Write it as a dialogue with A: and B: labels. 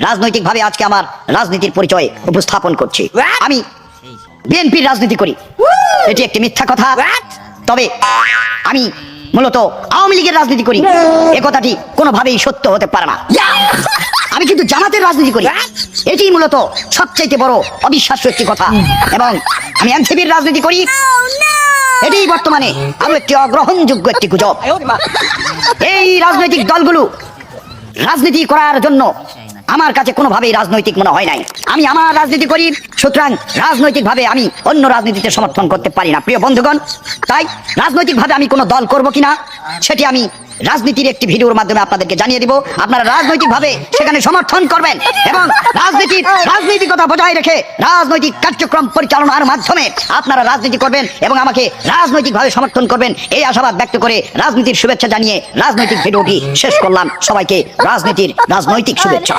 A: রাজনৈতিকভাবে আজকে আমার রাজনীতির পরিচয় উপস্থাপন করছি। আমি বিএনপির রাজনীতি করি, এটি একটি মিথ্যা কথা। তবে আমি মূলত আওয়ামী লীগের রাজনীতি করি, এ কথাটি কোনোভাবেই সত্য হতে পারে না। আমি কিন্তু জামাতের রাজনীতি করি, এটি মূলত সবচাইতে বড় অবিশ্বাস্য একটি কথা। এবং আমি এনসিপির রাজনীতি করি, এটি বর্তমানে আরো একটি অগ্রহণযোগ্য একটি গুজব। এই রাজনৈতিক দলগুলো রাজনীতি করার জন্য আমার কাছে কোনোভাবেই রাজনৈতিক মনে হয় নাই। আমি আমার রাজনীতি করি, সুতরাং রাজনৈতিকভাবে আমি অন্য রাজনীতিতে সমর্থন করতে পারি না। প্রিয় বন্ধুগণ, তাই রাজনৈতিকভাবে আমি কোনো দল করব কিনা সেটি আমি রাজনীতির একটি ভিডিওর মাধ্যমে আপনাদেরকে জানিয়ে দিব। আপনারা রাজনৈতিকভাবে সেখানে সমর্থন করবেন এবং রাজনৈতিকতা বজায় রেখে রাজনৈতিক কার্যক্রম পরিচালনার মাধ্যমে আপনারা রাজনীতি করবেন এবং আমাকে রাজনৈতিকভাবে সমর্থন করবেন, এই আশাবাদ ব্যক্ত করে রাজনীতির শুভেচ্ছা জানিয়ে রাজনৈতিক ভিডিওটি শেষ করলাম। সবাইকে রাজনৈতিক শুভেচ্ছা।